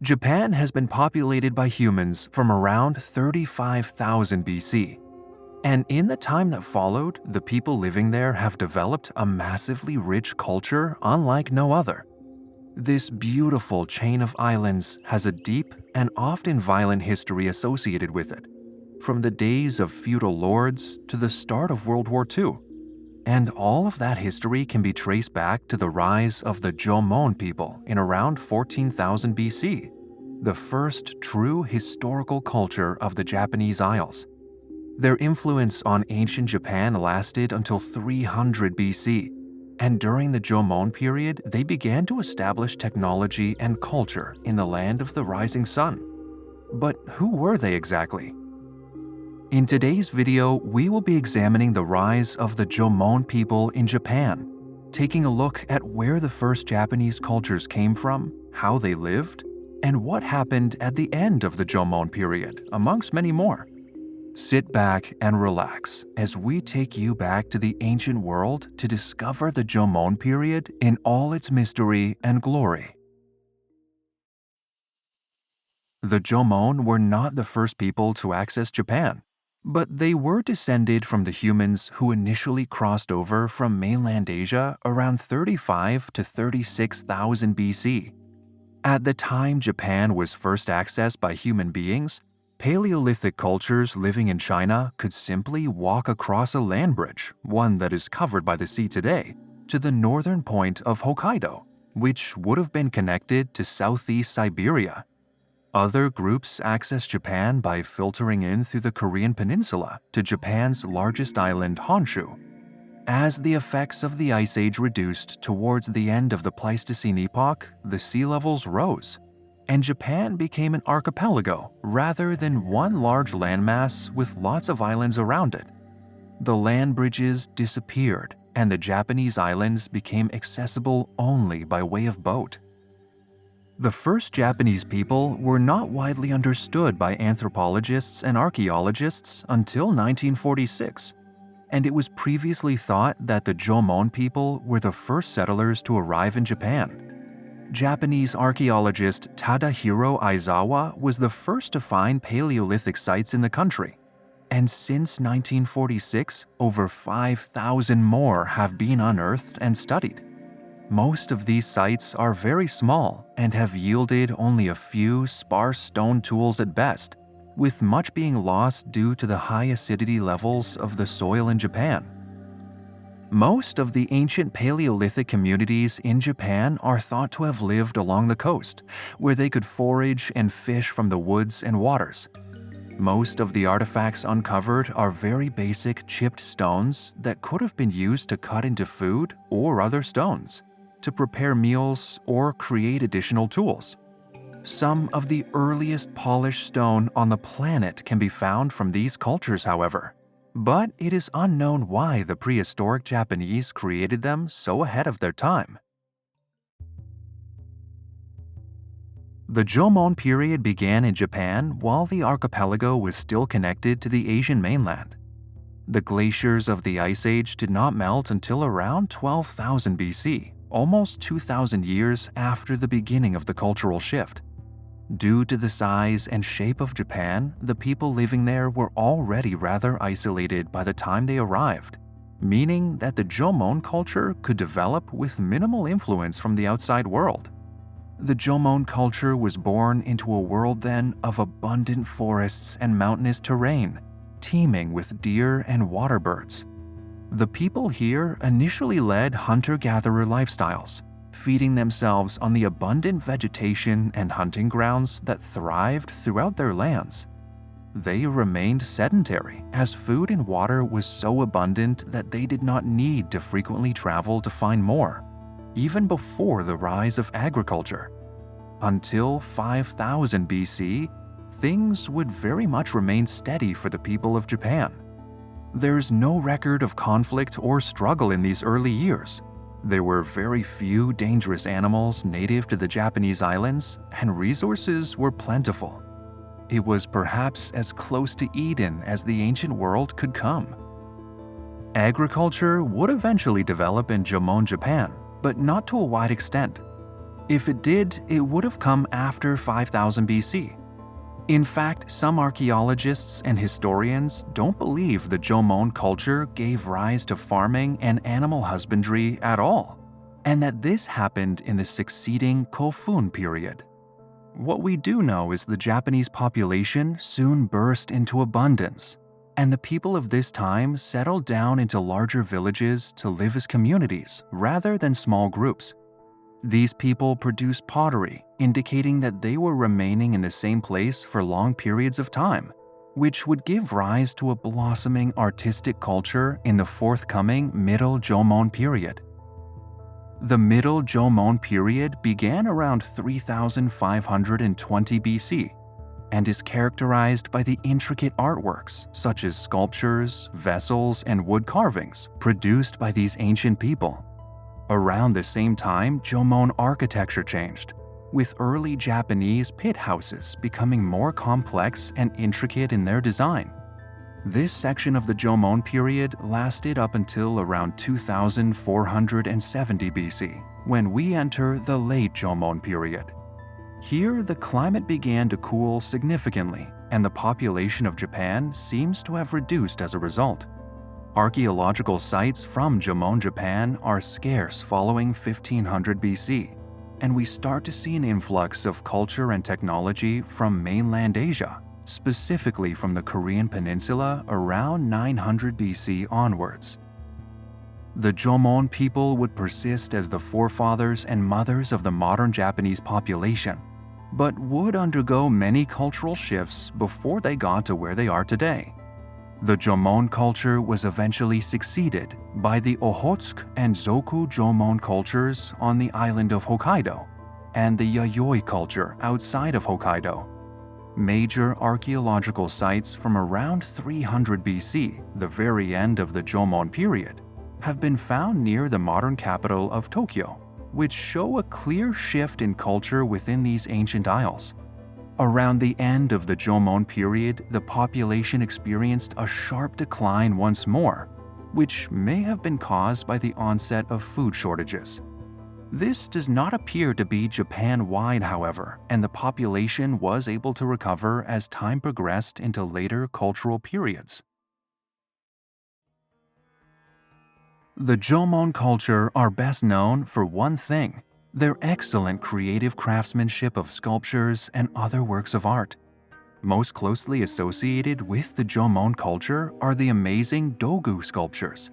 Japan has been populated by humans from around 35,000 BC. And in the time that followed, the people living there have developed a massively rich culture unlike no other. This beautiful chain of islands has a deep and often violent history associated with it, from the days of feudal lords to the start of World War II. And all of that history can be traced back to the rise of the Jomon people in around 14,000 BC, the first true historical culture of the Japanese Isles. Their influence on ancient Japan lasted until 300 BC, and during the Jomon period, they began to establish technology and culture in the land of the rising sun. But who were they exactly? In today's video, we will be examining the rise of the Jomon people in Japan, taking a look at where the first Japanese cultures came from, how they lived, and what happened at the end of the Jomon period, amongst many more. Sit back and relax as we take you back to the ancient world to discover the Jomon period in all its mystery and glory. The Jomon were not the first people to access Japan, but they were descended from the humans who initially crossed over from mainland Asia around 35 to 36,000 BC. At the time Japan was first accessed by human beings, Paleolithic cultures living in China could simply walk across a land bridge, one that is covered by the sea today, to the northern point of Hokkaido, which would have been connected to southeast Siberia. Other groups accessed Japan by filtering in through the Korean peninsula to Japan's largest island, Honshu. As the effects of the Ice Age reduced towards the end of the Pleistocene epoch, the sea levels rose, and Japan became an archipelago rather than one large landmass with lots of islands around it. The land bridges disappeared, and the Japanese islands became accessible only by way of boat. The first Japanese people were not widely understood by anthropologists and archaeologists until 1946, and it was previously thought that the Jomon people were the first settlers to arrive in Japan. Japanese archaeologist Tadahiro Aizawa was the first to find Paleolithic sites in the country, and since 1946, over 5,000 more have been unearthed and studied. Most of these sites are very small and have yielded only a few sparse stone tools at best, with much being lost due to the high acidity levels of the soil in Japan. Most of the ancient Paleolithic communities in Japan are thought to have lived along the coast, where they could forage and fish from the woods and waters. Most of the artifacts uncovered are very basic chipped stones that could have been used to cut into food or other stones, to prepare meals or create additional tools. Some of the earliest polished stone on the planet can be found from these cultures, however, but it is unknown why the prehistoric Japanese created them so ahead of their time. The Jomon period began in Japan while the archipelago was still connected to the Asian mainland. The glaciers of the Ice Age did not melt until around 12,000 BC, almost 2,000 years after the beginning of the cultural shift. Due to the size and shape of Japan, the people living there were already rather isolated by the time they arrived, meaning that the Jomon culture could develop with minimal influence from the outside world. The Jomon culture was born into a world then of abundant forests and mountainous terrain, teeming with deer and water birds. The people here initially led hunter-gatherer lifestyles, feeding themselves on the abundant vegetation and hunting grounds that thrived throughout their lands. They remained sedentary, as food and water was so abundant that they did not need to frequently travel to find more, even before the rise of agriculture. Until 5000 BC, things would very much remain steady for the people of Japan. There's no record of conflict or struggle in these early years. There were very few dangerous animals native to the Japanese islands, and resources were plentiful. It was perhaps as close to Eden as the ancient world could come. Agriculture would eventually develop in Jomon Japan, but not to a wide extent. If it did, it would have come after 5000 BC. In fact, some archaeologists and historians don't believe the Jomon culture gave rise to farming and animal husbandry at all, and that this happened in the succeeding Kofun period. What we do know is the Japanese population soon burst into abundance, and the people of this time settled down into larger villages to live as communities rather than small groups. These people produced pottery, indicating that they were remaining in the same place for long periods of time, which would give rise to a blossoming artistic culture in the forthcoming Middle Jomon period. The Middle Jomon period began around 3520 BC and is characterized by the intricate artworks such as sculptures, vessels, and wood carvings produced by these ancient people. Around the same time, Jomon architecture changed, with early Japanese pit houses becoming more complex and intricate in their design. This section of the Jomon period lasted up until around 2470 BC, when we enter the late Jomon period. Here, the climate began to cool significantly, and the population of Japan seems to have reduced as a result. Archaeological sites from Jomon, Japan are scarce following 1500 BC, and we start to see an influx of culture and technology from mainland Asia, specifically from the Korean peninsula around 900 BC onwards. The Jomon people would persist as the forefathers and mothers of the modern Japanese population, but would undergo many cultural shifts before they got to where they are today. The Jomon culture was eventually succeeded by the Okhotsk and Zoku Jomon cultures on the island of Hokkaido, and the Yayoi culture outside of Hokkaido. Major archaeological sites from around 300 BC, the very end of the Jomon period, have been found near the modern capital of Tokyo, which show a clear shift in culture within these ancient isles. Around the end of the Jomon period, the population experienced a sharp decline once more, which may have been caused by the onset of food shortages. This does not appear to be Japan-wide, however, and the population was able to recover as time progressed into later cultural periods. The Jomon culture are best known for one thing: their excellent creative craftsmanship of sculptures and other works of art. Most closely associated with the Jomon culture are the amazing dogu sculptures,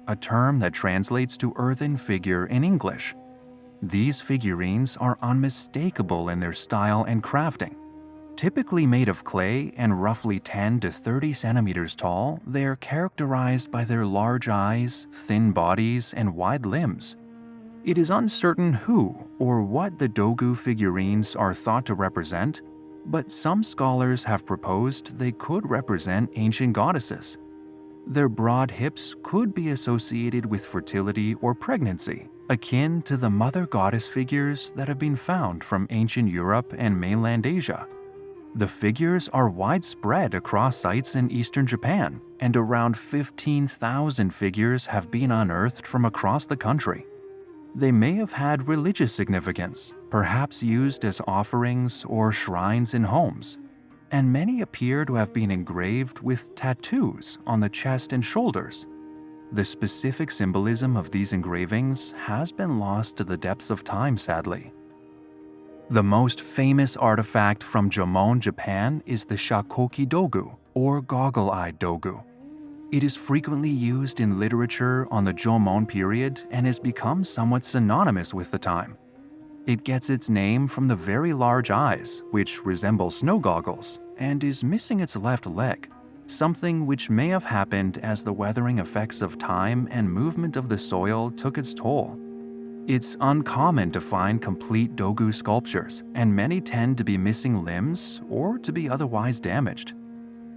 a term that translates to earthen figure in English. These figurines are unmistakable in their style and crafting. Typically made of clay and roughly 10 to 30 centimeters tall, they are characterized by their large eyes, thin bodies, and wide limbs. It is uncertain who or what the dogu figurines are thought to represent, but some scholars have proposed they could represent ancient goddesses. Their broad hips could be associated with fertility or pregnancy, akin to the mother goddess figures that have been found from ancient Europe and mainland Asia. The figures are widespread across sites in eastern Japan, and around 15,000 figures have been unearthed from across the country. They may have had religious significance, perhaps used as offerings or shrines in homes, and many appear to have been engraved with tattoos on the chest and shoulders. The specific symbolism of these engravings has been lost to the depths of time, sadly. The most famous artifact from Jomon, Japan is the shakoki dogu, or goggle-eyed dogu. It is frequently used in literature on the Jomon period and has become somewhat synonymous with the time. It gets its name from the very large eyes, which resemble snow goggles, and is missing its left leg, something which may have happened as the weathering effects of time and movement of the soil took its toll. It's uncommon to find complete dogu sculptures, and many tend to be missing limbs or to be otherwise damaged.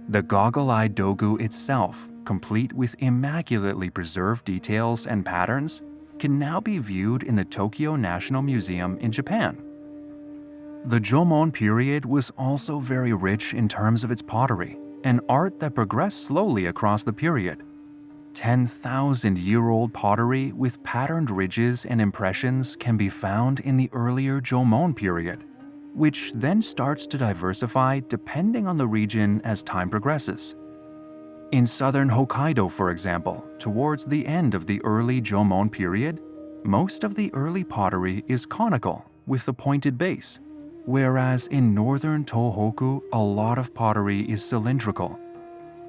The goggle-eyed dogu itself, complete with immaculately preserved details and patterns, can now be viewed in the Tokyo National Museum in Japan. The Jomon period was also very rich in terms of its pottery, an art that progressed slowly across the period. 10,000-year-old pottery with patterned ridges and impressions can be found in the earlier Jomon period, which then starts to diversify depending on the region as time progresses. In southern Hokkaido, for example, towards the end of the early Jomon period, most of the early pottery is conical with a pointed base, whereas in northern Tohoku, a lot of pottery is cylindrical.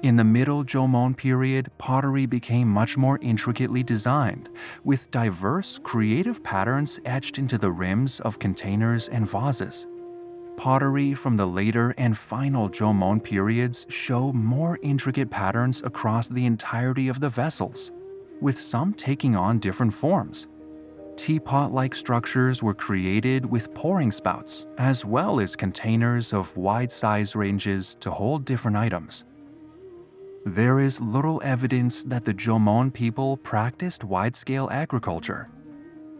In the middle Jomon period, pottery became much more intricately designed, with diverse, creative patterns etched into the rims of containers and vases. Pottery from the later and final Jomon periods show more intricate patterns across the entirety of the vessels, with some taking on different forms. Teapot-like structures were created with pouring spouts, as well as containers of wide size ranges to hold different items. There is little evidence that the Jomon people practiced wide-scale agriculture.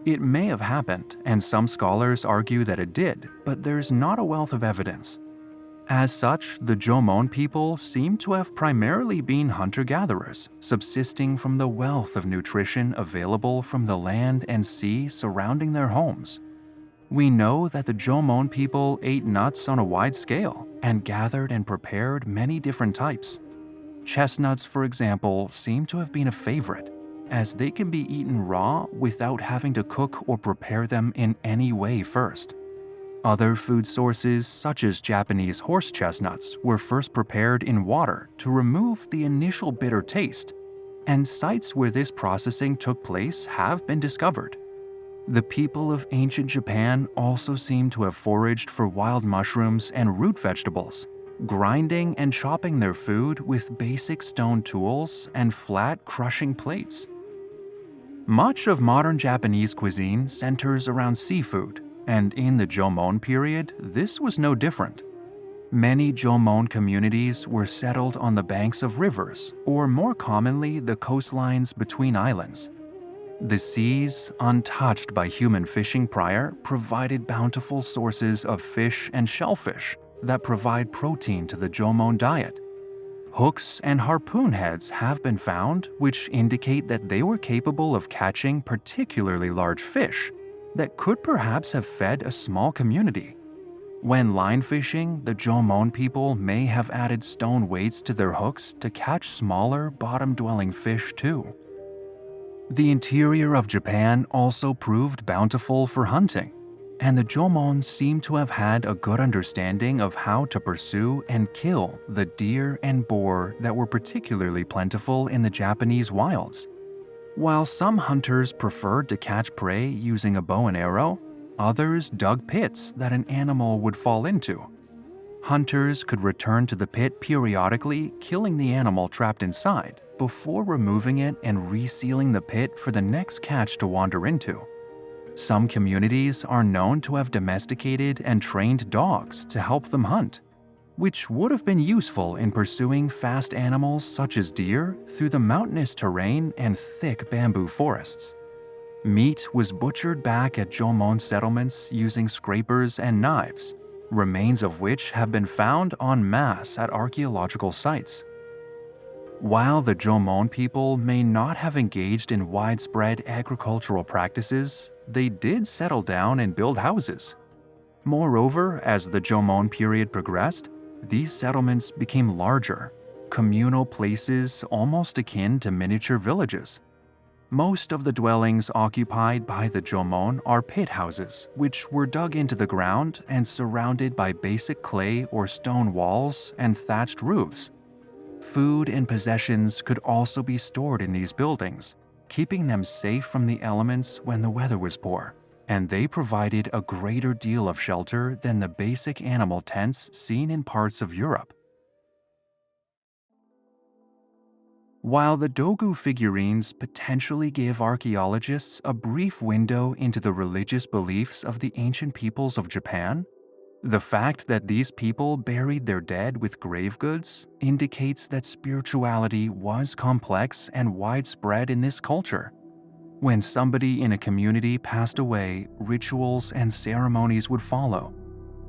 It may have happened, and some scholars argue that it did, but there's not a wealth of evidence. As such, the Jomon people seem to have primarily been hunter-gatherers, subsisting from the wealth of nutrition available from the land and sea surrounding their homes. We know that the Jomon people ate nuts on a wide scale and gathered and prepared many different types. Chestnuts, for example, seem to have been a favorite, as they can be eaten raw without having to cook or prepare them in any way first. Other food sources, such as Japanese horse chestnuts, were first prepared in water to remove the initial bitter taste, and sites where this processing took place have been discovered. The people of ancient Japan also seem to have foraged for wild mushrooms and root vegetables, grinding and chopping their food with basic stone tools and flat crushing plates. Much of modern Japanese cuisine centers around seafood, and in the Jomon period, this was no different. Many Jomon communities were settled on the banks of rivers, or more commonly, the coastlines between islands. The seas, untouched by human fishing prior, provided bountiful sources of fish and shellfish that provide protein to the Jomon diet. Hooks and harpoon heads have been found, which indicate that they were capable of catching particularly large fish that could perhaps have fed a small community. When line fishing, the Jomon people may have added stone weights to their hooks to catch smaller, bottom-dwelling fish too. The interior of Japan also proved bountiful for hunting, and the Jomon seem to have had a good understanding of how to pursue and kill the deer and boar that were particularly plentiful in the Japanese wilds. While some hunters preferred to catch prey using a bow and arrow, others dug pits that an animal would fall into. Hunters could return to the pit periodically, killing the animal trapped inside before removing it and resealing the pit for the next catch to wander into. Some communities are known to have domesticated and trained dogs to help them hunt, which would have been useful in pursuing fast animals such as deer through the mountainous terrain and thick bamboo forests. Meat was butchered back at Jomon settlements using scrapers and knives, remains of which have been found en masse at archaeological sites. While the Jomon people may not have engaged in widespread agricultural practices, they did settle down and build houses. Moreover, as the Jomon period progressed, these settlements became larger, communal places almost akin to miniature villages. Most of the dwellings occupied by the Jomon are pit houses, which were dug into the ground and surrounded by basic clay or stone walls and thatched roofs. Food and possessions could also be stored in these buildings, keeping them safe from the elements when the weather was poor, and they provided a greater deal of shelter than the basic animal tents seen in parts of Europe. While the Dogu figurines potentially give archaeologists a brief window into the religious beliefs of the ancient peoples of Japan, the fact that these people buried their dead with grave goods indicates that spirituality was complex and widespread in this culture. When somebody in a community passed away, rituals and ceremonies would follow.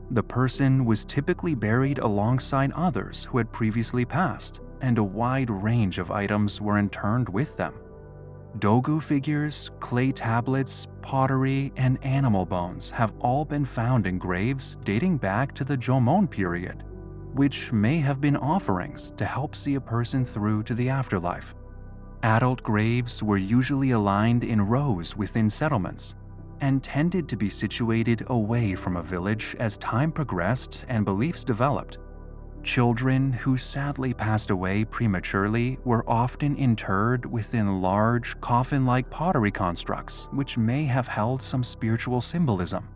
The person was typically buried alongside others who had previously passed, and a wide range of items were interned with them. Dogu figures, clay tablets, pottery, and animal bones have all been found in graves dating back to the Jomon period, which may have been offerings to help see a person through to the afterlife. Adult graves were usually aligned in rows within settlements and tended to be situated away from a village as time progressed and beliefs developed. Children who sadly passed away prematurely were often interred within large, coffin-like pottery constructs which may have held some spiritual symbolism.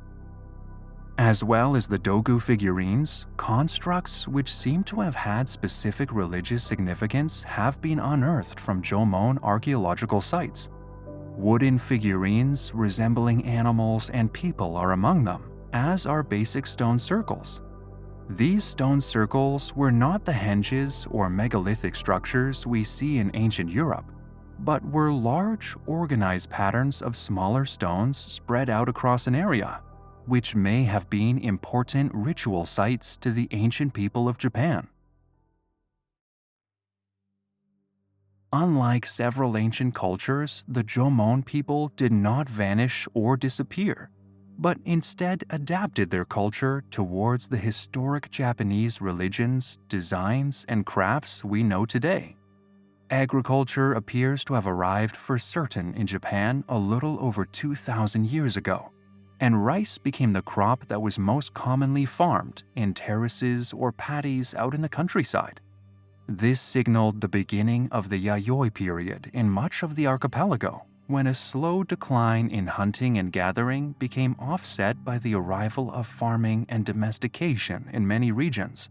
As well as the Dogu figurines, constructs which seem to have had specific religious significance have been unearthed from Jomon archaeological sites. Wooden figurines resembling animals and people are among them, as are basic stone circles. These stone circles were not the henges or megalithic structures we see in ancient Europe, but were large, organized patterns of smaller stones spread out across an area, which may have been important ritual sites to the ancient people of Japan. Unlike several ancient cultures, the Jomon people did not vanish or disappear, but instead adapted their culture towards the historic Japanese religions, designs, and crafts we know today. Agriculture appears to have arrived for certain in Japan a little over 2,000 years ago, and rice became the crop that was most commonly farmed in terraces or paddies out in the countryside. This signaled the beginning of the Yayoi period in much of the archipelago, when a slow decline in hunting and gathering became offset by the arrival of farming and domestication in many regions.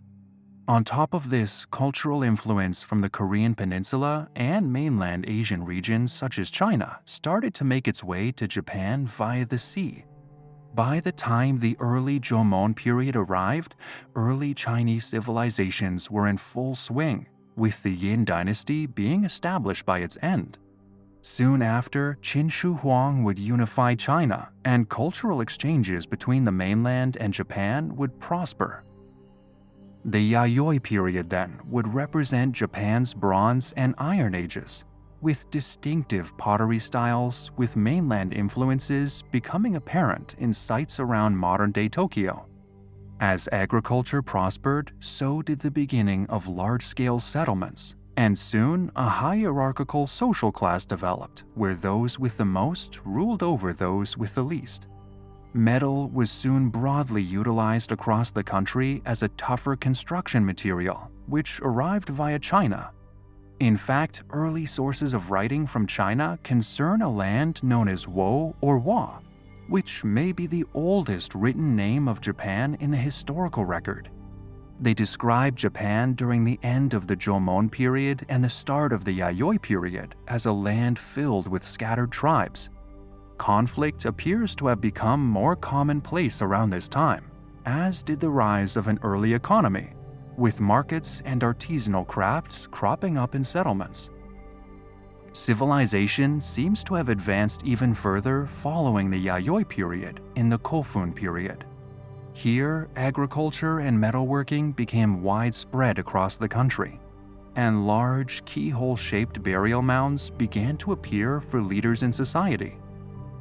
On top of this, cultural influence from the Korean peninsula and mainland Asian regions such as China started to make its way to Japan via the sea. By the time the early Jomon period arrived, early Chinese civilizations were in full swing, with the Yin dynasty being established by its end. Soon after, Qin Shi Huang would unify China, and cultural exchanges between the mainland and Japan would prosper. The Yayoi period then would represent Japan's Bronze and Iron Ages, with distinctive pottery styles with mainland influences becoming apparent in sites around modern-day Tokyo. As agriculture prospered, so did the beginning of large-scale settlements, and soon a hierarchical social class developed where those with the most ruled over those with the least. Metal was soon broadly utilized across the country as a tougher construction material, which arrived via China. In fact, early sources of writing from China concern a land known as Wo or Wa, which may be the oldest written name of Japan in the historical record. They describe Japan during the end of the Jomon period and the start of the Yayoi period as a land filled with scattered tribes. Conflict appears to have become more commonplace around this time, as did the rise of an early economy, with markets and artisanal crafts cropping up in settlements. Civilization seems to have advanced even further following the Yayoi period in the Kofun period. Here, agriculture and metalworking became widespread across the country, and large, keyhole-shaped burial mounds began to appear for leaders in society.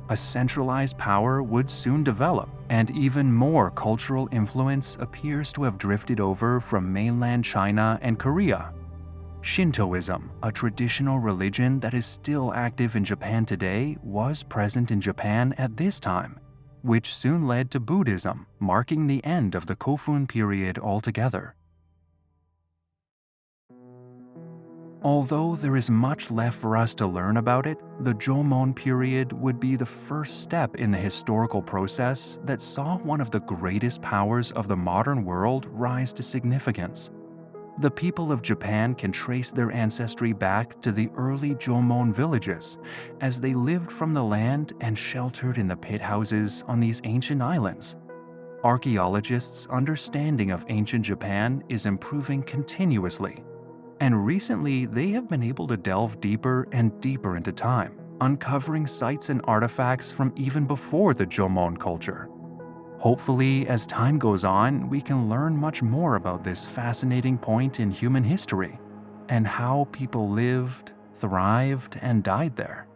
A centralized power would soon develop, and even more cultural influence appears to have drifted over from mainland China and Korea. Shintoism, a traditional religion that is still active in Japan today, was present in Japan at this time, which soon led to Buddhism, marking the end of the Kofun period altogether. Although there is much left for us to learn about it, the Jomon period would be the first step in the historical process that saw one of the greatest powers of the modern world rise to significance. The people of Japan can trace their ancestry back to the early Jomon villages, as they lived from the land and sheltered in the pit houses on these ancient islands. Archaeologists' understanding of ancient Japan is improving continuously, and recently they have been able to delve deeper and deeper into time, uncovering sites and artifacts from even before the Jomon culture. Hopefully, as time goes on, we can learn much more about this fascinating point in human history. and how people lived, thrived, and died there.